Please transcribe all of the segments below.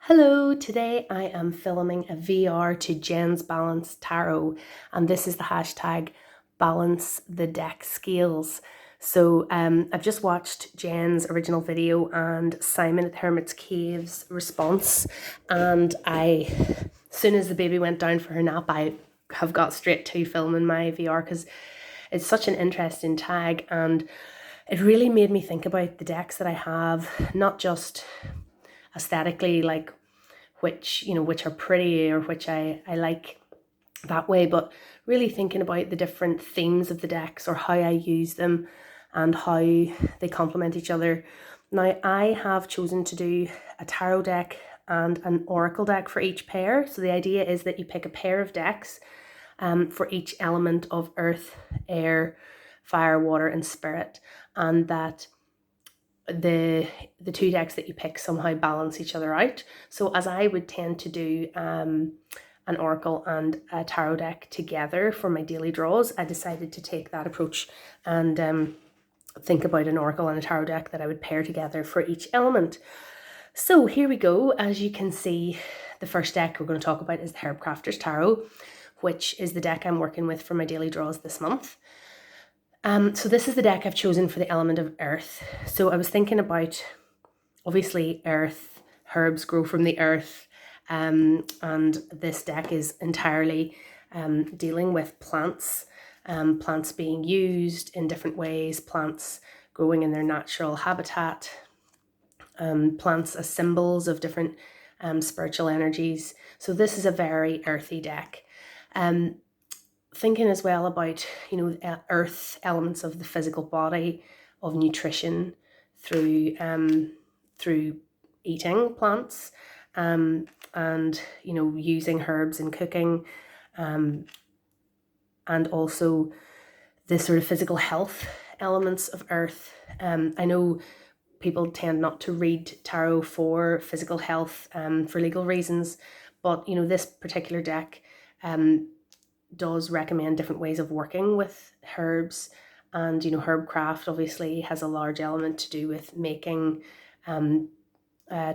Hello, today I am filming a VR to Jen's Balance Tarot, and this is the hashtag Balance the Deck Scales. So I've just watched Jen's original video and Simon at Hermit's Cave's response, and as soon as the baby went down for her nap, I have got straight to filming my VR because it's such an interesting tag, and it really made me think about the decks that I have, not just aesthetically, like which are pretty or which I like that way, but really thinking about the different themes of the decks or how I use them and how they complement each other. Now, I have chosen to do a tarot deck and an oracle deck for each pair. So the idea is that you pick a pair of decks for each element of earth, air, fire, water, and spirit, and that the two decks that you pick somehow balance each other out. So as I would tend to do an oracle and a tarot deck together for my daily draws, I decided to take that approach and think about an oracle and a tarot deck that I would pair together for each element. So here we go. As you can see, the first deck we're going to talk about is the Herb Crafter's Tarot, which is the deck I'm working with for my daily draws this month. So this is the deck I've chosen for the element of earth. So I was thinking about, obviously, earth, herbs grow from the earth, and this deck is entirely dealing with plants, plants being used in different ways, plants growing in their natural habitat, plants as symbols of different spiritual energies. So this is a very earthy deck. Thinking as well about, earth elements of the physical body, of nutrition through eating plants, and using herbs in cooking, and also the sort of physical health elements of earth. I know people tend not to read tarot for physical health for legal reasons, but this particular deck does recommend different ways of working with herbs, and herb craft obviously has a large element to do with making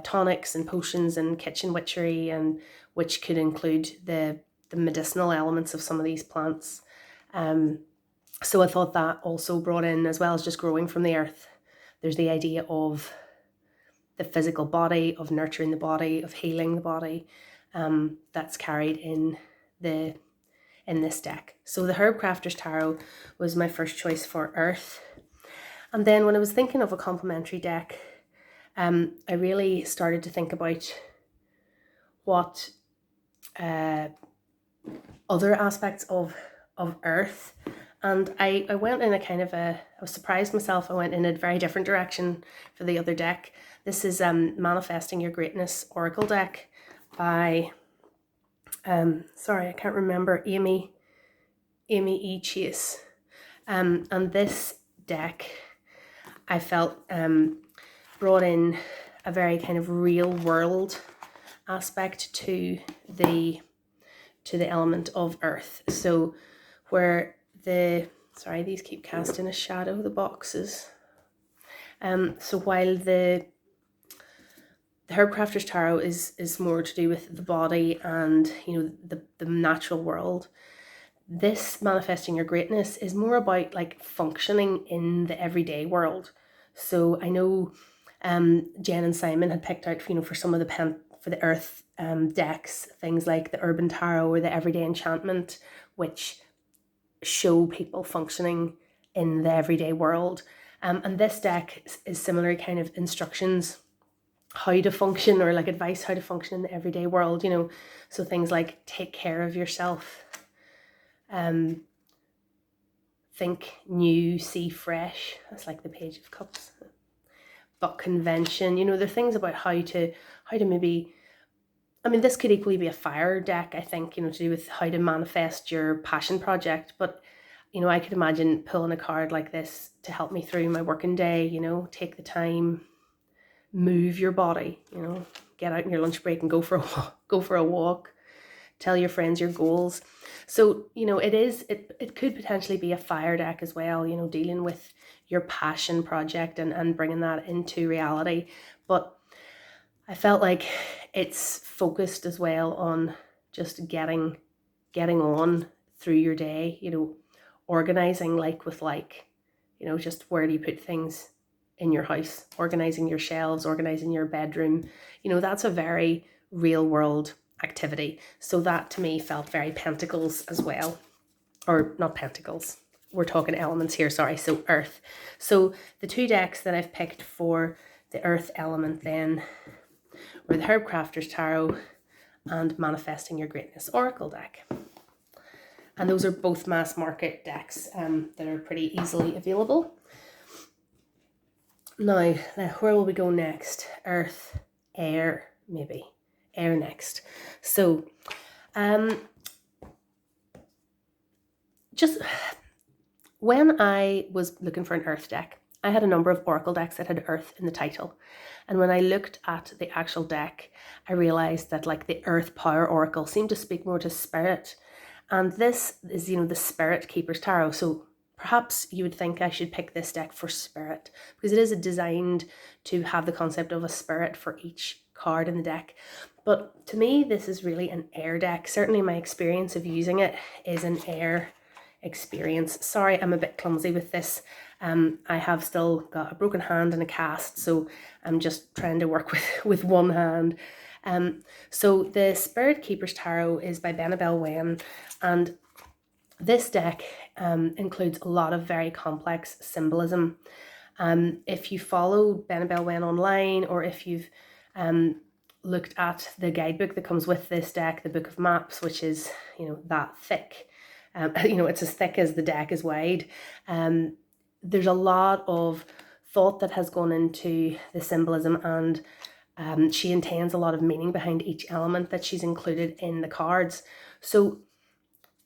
tonics and potions and kitchen witchery, and which could include the medicinal elements of some of these plants. So I thought that also brought in, as well as just growing from the earth, there's the idea of the physical body, of nurturing the body, of healing the body, that's carried in this deck. So the Herb Crafter's Tarot was my first choice for earth. And then when I was thinking of a complementary deck, I really started to think about what other aspects of earth. And I went in I was surprised myself, I went in a very different direction for the other deck. This is Manifesting Your Greatness Oracle deck by, sorry, I can't remember, Amenti E. Chase. And this deck, I felt, brought in a very kind of real world aspect to the element of earth. So where these keep casting a shadow, the boxes. So while the Herb Crafter's Tarot is more to do with the body and the natural world, this Manifesting Your Greatness is more about like functioning in the everyday world. So I know Jen and Simon had picked out for some of for the earth decks, things like the Urban Tarot or the Everyday Enchantment, which show people functioning in the everyday world. And this deck is similar kind of instructions how to function, or like advice how to function in the everyday world, so things like take care of yourself, think new, see fresh. That's like the Page of Cups. But convention, there are things about how to maybe, this could equally be a fire deck, I think, to do with how to manifest your passion project. But, I could imagine pulling a card like this to help me through my working day, take the time, move your body, get out in your lunch break and go for a walk, tell your friends your goals. So, it could potentially be a fire deck as well, dealing with your passion project and bringing that into reality. But I felt like it's focused as well on just getting on through your day, organizing like with like, just where do you put things in your house, organizing your shelves, organizing your bedroom. That's a very real world activity. So that to me felt very pentacles as well, or not pentacles. We're talking elements here, sorry. So earth. So the two decks that I've picked for the earth element then were the Herb Crafter's Tarot and Manifesting Your Greatness Oracle deck. And those are both mass market decks that are pretty easily available. Now, where will we go next? Earth, air, maybe. Air next. So, just when I was looking for an earth deck, I had a number of oracle decks that had earth in the title. And when I looked at the actual deck, I realized that like the earth power oracle seemed to speak more to spirit. And this is, the Spirit Keeper's Tarot. So perhaps you would think I should pick this deck for spirit, because it is designed to have the concept of a spirit for each card in the deck. But to me, this is really an air deck. Certainly my experience of using it is an air experience. Sorry, I'm a bit clumsy with this. I have still got a broken hand and a cast, so I'm just trying to work with one hand. So the Spirit Keeper's Tarot is by Benabel Wen, and this deck includes a lot of very complex symbolism. If you follow Benabel Wen online, or if you've looked at the guidebook that comes with this deck, the Book of Maps, which is, that thick. It's as thick as the deck is wide. There's a lot of thought that has gone into the symbolism, and she intends a lot of meaning behind each element that she's included in the cards. So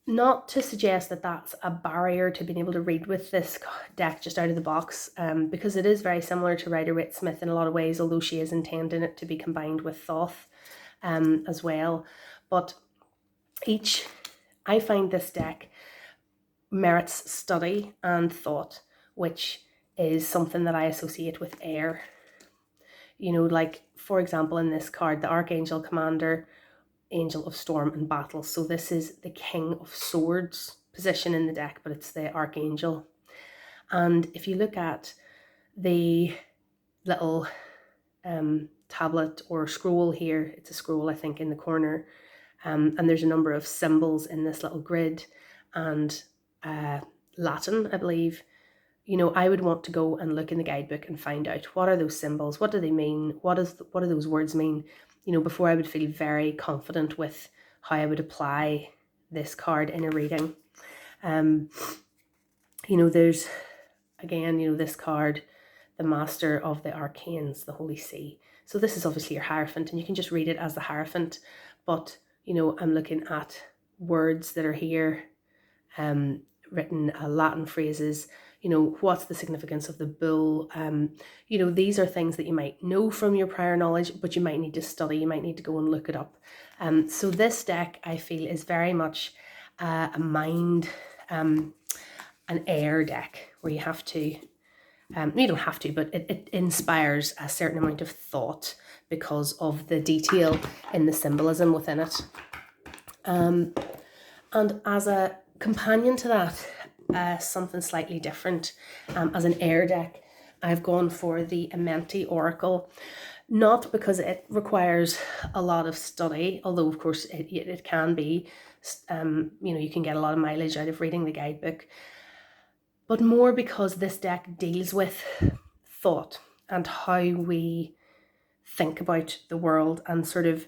not to suggest that that's a barrier to being able to read with this deck just out of the box, because it is very similar to Rider-Waite-Smith in a lot of ways, although she is intending it to be combined with Thoth as well. But I find this deck merits study and thought, which is something that I associate with air. Like, for example, in this card, the Archangel Commander, Angel of Storm and Battle. So this is the King of Swords position in the deck, but it's the Archangel. And if you look at the little tablet or scroll here, it's a scroll, I think, in the corner, and there's a number of symbols in this little grid, and Latin, I believe. I would want to go and look in the guidebook and find out, what are those symbols? What do they mean? What do those words mean? Before I would feel very confident with how I would apply this card in a reading. There's, again, this card, the Master of the Arcanes, the Holy See. So this is obviously your Hierophant, and you can just read it as the Hierophant. But, I'm looking at words that are here, written Latin phrases. What's the significance of the bull? These are things that you might know from your prior knowledge, but you might need to study, you might need to go and look it up. So this deck, I feel, is very much a mind, an air deck, where you have to, you don't have to, but it inspires a certain amount of thought because of the detail in the symbolism within it. And as a companion to that, something slightly different, as an air deck, I've gone for the Amenti Oracle, not because it requires a lot of study, although of course it can be, you can get a lot of mileage out of reading the guidebook, but more because this deck deals with thought and how we think about the world, and sort of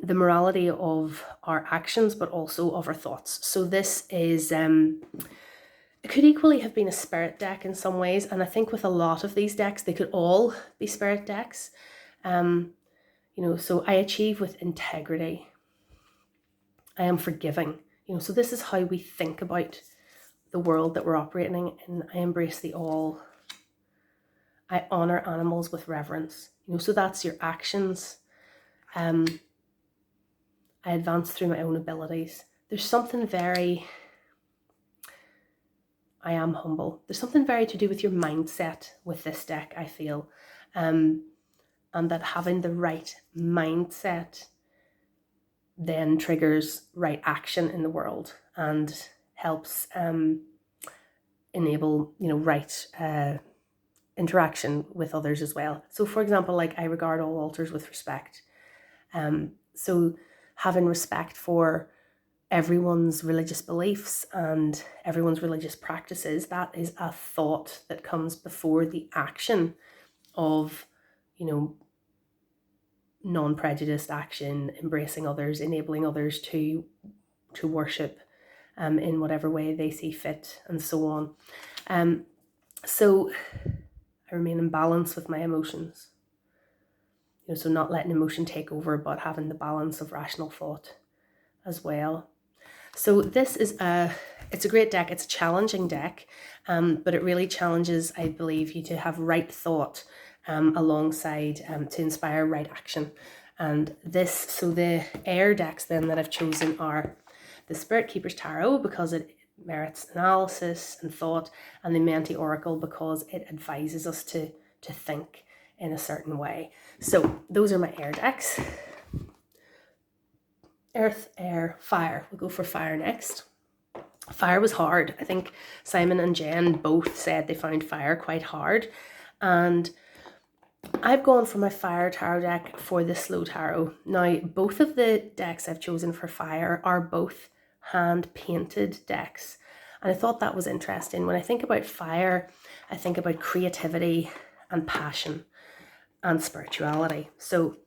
the morality of our actions, but also of our thoughts. So this is, it could equally have been a spirit deck in some ways, and I think with a lot of these decks, they could all be spirit decks. So I achieve with integrity. I am forgiving. So this is how we think about the world that we're operating in. I embrace the all. I honor animals with reverence. So that's your actions. I advance through my own abilities. There's something very, I am humble. There's something very to do with your mindset with this deck, I feel. and that having the right mindset then triggers right action in the world and helps enable, right interaction with others as well. So for example, like, I regard all altars with respect. So having respect for everyone's religious beliefs and everyone's religious practices, that is a thought that comes before the action of, non-prejudiced action, embracing others, enabling others to worship in whatever way they see fit, and so on. So I remain in balance with my emotions. So not letting emotion take over, but having the balance of rational thought as well. So this is it's a great deck. It's a challenging deck, but it really challenges, I believe, you to have right thought alongside to inspire right action. And so the air decks then that I've chosen are the Spirit Keeper's Tarot, because it merits analysis and thought, and the Amenti Oracle because it advises us to think in a certain way. So those are my air decks. Earth, air, fire. We'll go for fire next. Fire was hard. I think Simon and Jen both said they found fire quite hard. And I've gone for my fire tarot deck for the slow tarot. Now, both of the decks I've chosen for fire are both hand-painted decks. And I thought that was interesting. When I think about fire, I think about creativity and passion and spirituality. So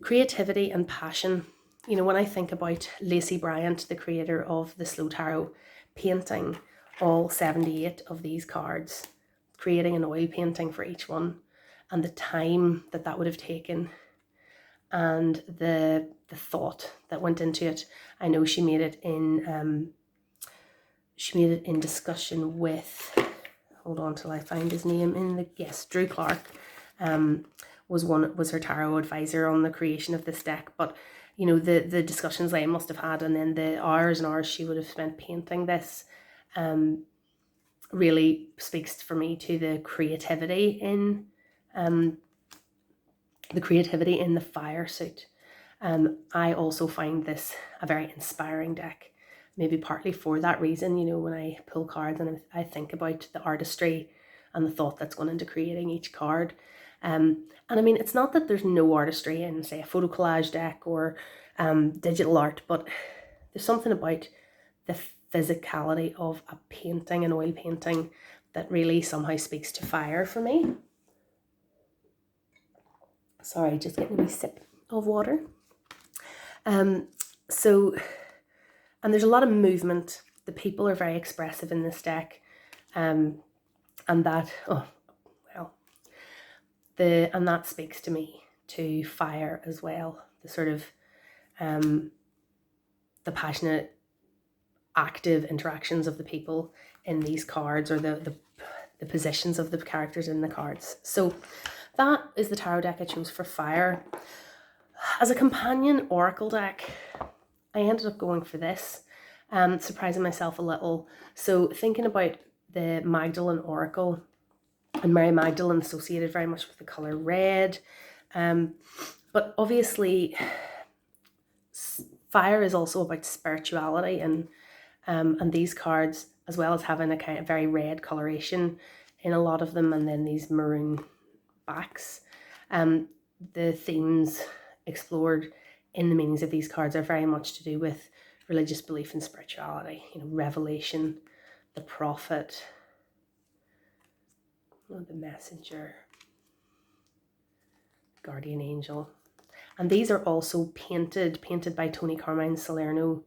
creativity and passion, when I think about Lacey Bryant, the creator of the Slow Tarot, painting all 78 of these cards, creating an oil painting for each one, and the time that would have taken, and the thought that went into it. I know she made it in discussion with, hold on till I find his name Drew Clark, was her tarot advisor on the creation of this deck. But the discussions they must have had, and then the hours and hours she would have spent painting this, really speaks for me to the creativity in the fire suit. I also find this a very inspiring deck, maybe partly for that reason. When I pull cards and I think about the artistry and the thought that's gone into creating each card. And I mean, it's not that there's no artistry in, say, a photo collage deck or digital art, but there's something about the physicality of a painting, an oil painting, that really somehow speaks to fire for me. Sorry, just getting a wee sip of water. And there's a lot of movement. The people are very expressive in this deck, and that that speaks to me, to fire as well. The sort of the passionate, active interactions of the people in these cards, or the positions of the characters in the cards. So that is the tarot deck I chose for fire. As a companion oracle deck, I ended up going for this, surprising myself a little. So thinking about the Magdalene Oracle, and Mary Magdalene associated very much with the colour red. But obviously, fire is also about spirituality, and these cards, as well as having a kind of very red coloration in a lot of them, and then these maroon backs, the themes explored in the meanings of these cards are very much to do with religious belief and spirituality. Revelation, the prophet, the messenger, guardian angel. And these are also painted by Tony Carmine Salerno.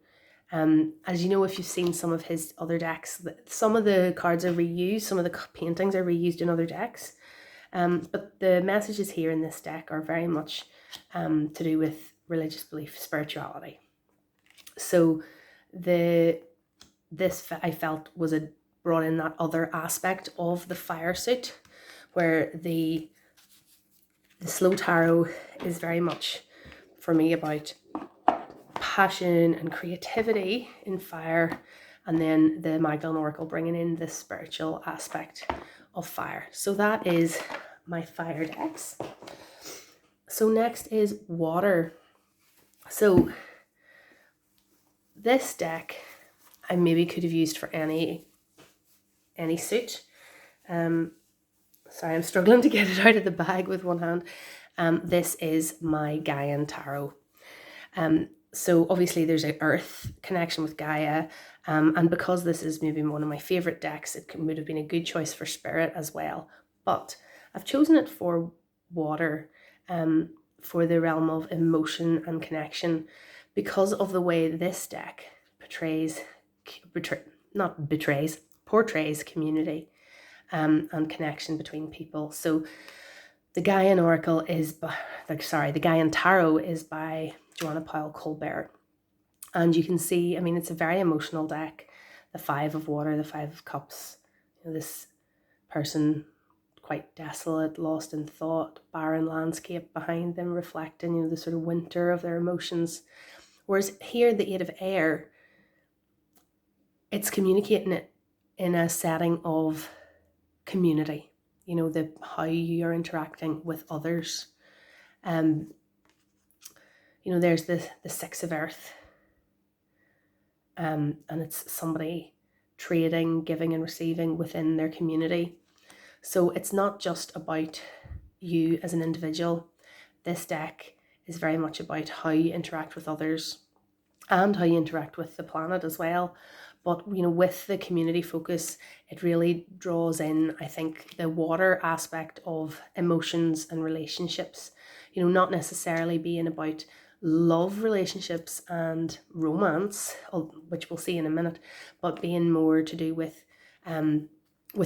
As you know, if you've seen some of his other decks, some of the cards are reused, some of the paintings are reused in other decks. But the messages here in this deck are very much to do with religious belief, spirituality. So this I felt brought in that other aspect of the fire suit, where the slow tarot is very much, for me, about passion and creativity in fire, and then the Magdalene Oracle bringing in the spiritual aspect of fire. So that is my fire decks. So next is water. So this deck I maybe could have used for any suit. Sorry, I'm struggling to get it out of the bag with one hand. This is my Gaian Tarot. So obviously there's an earth connection with Gaia, and because this is maybe one of my favourite decks, it would have been a good choice for spirit as well. But I've chosen it for water, for the realm of emotion and connection, because of the way this deck portrays community and connection between people. So the Gaian Oracle is the Gaian Tarot is by Joanna Powell Colbert. And you can see, I mean, it's a very emotional deck. The Five of Water, the Five of Cups, this person quite desolate, lost in thought, barren landscape behind them reflecting, the sort of winter of their emotions. Whereas here, the Eight of Air, it's communicating it in a setting of community, how you are interacting with others. There's the Six of Earth, and it's somebody trading, giving and receiving within their community. So it's not just about you as an individual. This deck is very much about how you interact with others and how you interact with the planet as well. But, with the community focus, it really draws in, I think, the water aspect of emotions and relationships, not necessarily being about love relationships and romance, which we'll see in a minute, but being more to do with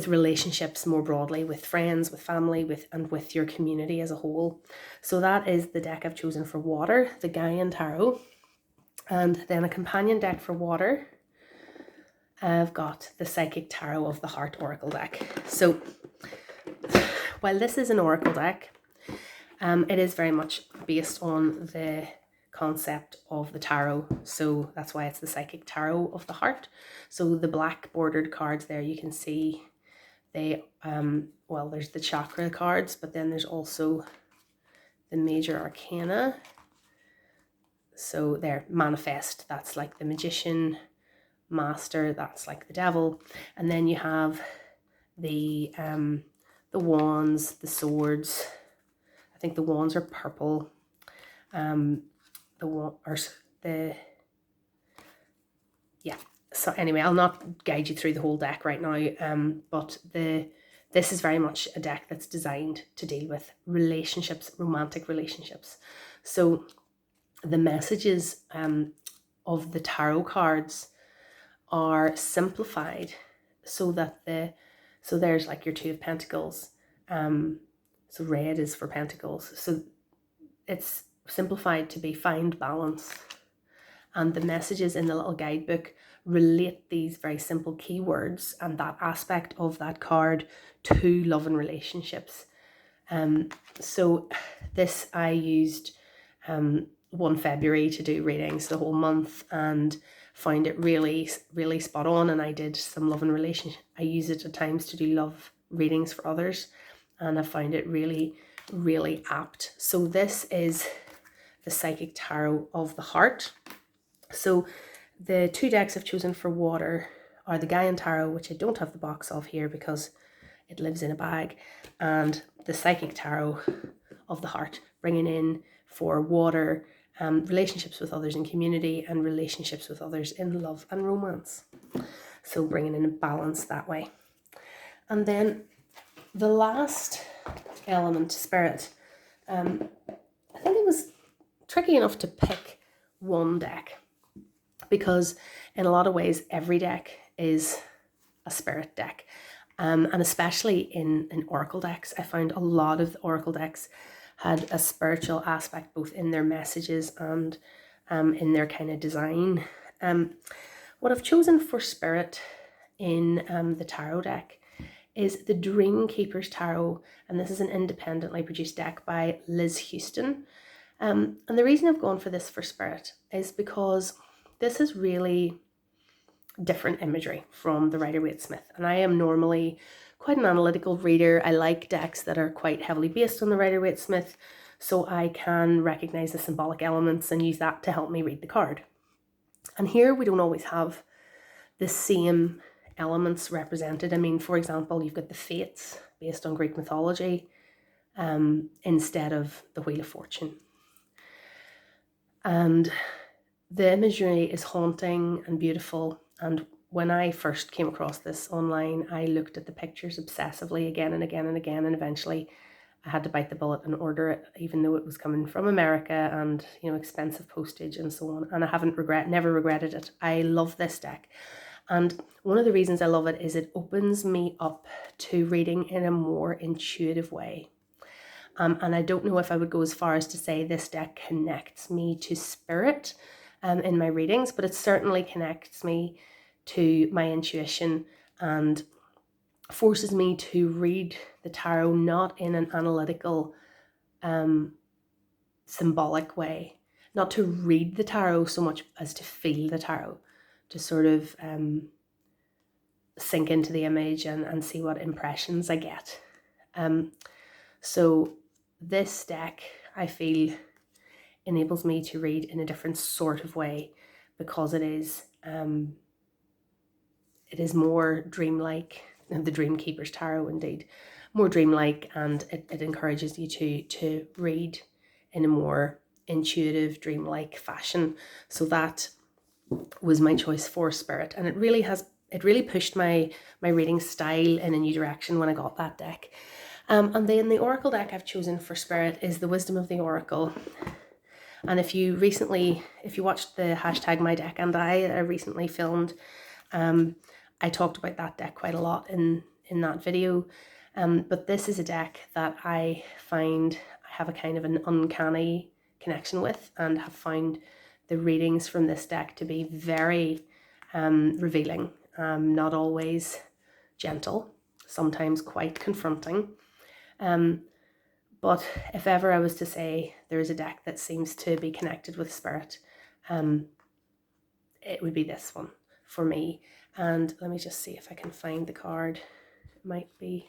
relationships more broadly, with friends, with family, and with your community as a whole. So that is the deck I've chosen for water, the Gaian Tarot. And then a companion deck for water, I've got the Psychic Tarot of the Heart Oracle deck. So while this is an oracle deck, it is very much based on the concept of the tarot. So that's why it's the Psychic Tarot of the Heart. So the black bordered cards there, you can see they, there's the chakra cards, but then there's also the major arcana. So they're manifest, that's like the Magician, Master, that's like the Devil, and then you have the wands, the swords. I think the wands are purple. So anyway, I'll not guide you through the whole deck right now. But this is very much a deck that's designed to deal with relationships, romantic relationships. So the messages of the tarot cards are simplified so that there's like your Two of Pentacles. So red is for Pentacles. So it's simplified to be find balance. And the messages in the little guidebook relate these very simple keywords and that aspect of that card to love and relationships. So this I used 1 February to do readings the whole month and found it really, really spot on. And I did some love and relationship. I use it at times to do love readings for others, and I found it really, really apt. So this is the Psychic Tarot of the Heart. So the two decks I've chosen for water are the Gaian Tarot, which I don't have the box of here because it lives in a bag, and the Psychic Tarot of the Heart, bringing in for water relationships with others in community and relationships with others in love and romance. So bringing in a balance that way. And then the last element, spirit, I think it was tricky enough to pick one deck because in a lot of ways every deck is a spirit deck. And especially in oracle decks, I found a lot of the oracle decks had a spiritual aspect both in their messages and in their kind of design. What I've chosen for spirit in the tarot deck is the Dream Keeper's Tarot, and this is an independently produced deck by Liz Houston. And the reason I've gone for this for spirit is because this is really different imagery from the Rider-Waite-Smith, and I am normally quite an analytical reader. I like decks that are quite heavily based on the Rider-Waite-Smith, so I can recognize the symbolic elements and use that to help me read the card. And here we don't always have the same elements represented. I mean, for example, you've got the fates based on Greek mythology instead of the Wheel of Fortune. And the imagery is haunting and beautiful. And when I first came across this online, I looked at the pictures obsessively again and again and again, and eventually I had to bite the bullet and order it, even though it was coming from America and, you know, expensive postage and so on. And I never regretted it. I love this deck. And one of the reasons I love it is it opens me up to reading in a more intuitive way. And I don't know if I would go as far as to say this deck connects me to spirit in my readings, but it certainly connects me to my intuition and forces me to read the tarot not in an analytical, symbolic way, not to read the tarot so much as to feel the tarot, to sort of sink into the image and see what impressions I get. So this deck, I feel, enables me to read in a different sort of way because it is more dreamlike, the Dreamkeeper's Tarot indeed, more dreamlike, and it encourages you to read in a more intuitive, dreamlike fashion. So that was my choice for Spirit, and it really pushed my reading style in a new direction when I got that deck. And then the Oracle deck I've chosen for Spirit is the Wisdom of the Oracle. And if you watched the hashtag My Deck and I recently filmed, I talked about that deck quite a lot in that video. But this is a deck that I find I have a kind of an uncanny connection with, and have found the readings from this deck to be very revealing, not always gentle, sometimes quite confronting. But if ever I was to say there is a deck that seems to be connected with spirit, it would be this one for me. And let me just see if I can find the card. It might be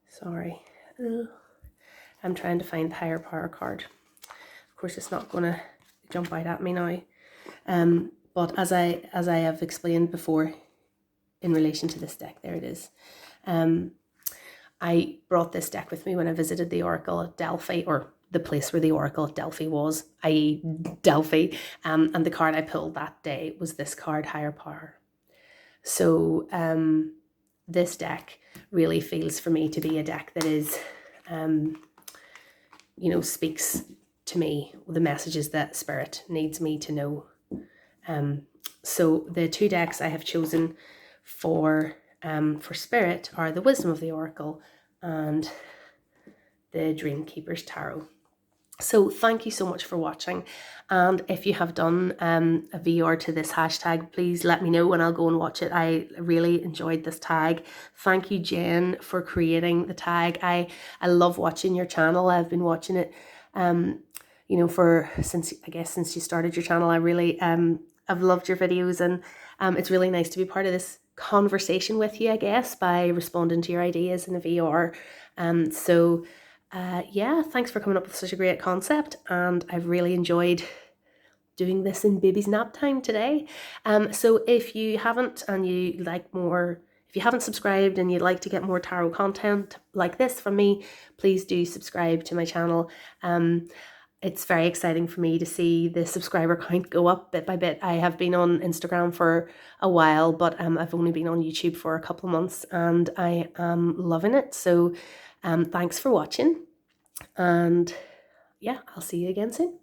sorry. I'm trying to find the higher power card. Of course, it's not going to jump out at me now. But as I have explained before, in relation to this deck, there it is. I brought this deck with me when I visited the Oracle at Delphi, or the place where the Oracle at Delphi was, i.e. Delphi. And the card I pulled that day was this card, Higher Power. So this deck really feels for me to be a deck that is, speaks to me the messages that Spirit needs me to know. So the two decks I have chosen for Spirit are the Wisdom of the Oracle and the Dreamkeeper's Tarot. So thank you so much for watching, and if you have done a VR to this hashtag, please let me know and I'll go and watch it. I really enjoyed this tag. Thank you, Jen, for creating the tag. I love watching your channel. I've been watching it since you started your channel. I really I've loved your videos, and it's really nice to be part of this conversation with you, I guess, by responding to your ideas in a VR. Thanks for coming up with such a great concept, and I've really enjoyed doing this in baby's nap time today. So if you haven't subscribed and you'd like to get more tarot content like this from me, please do subscribe to my channel. It's very exciting for me to see the subscriber count go up bit by bit. I have been on Instagram for a while, but I've only been on YouTube for a couple of months, and I am loving it. So thanks for watching, and yeah, I'll see you again soon.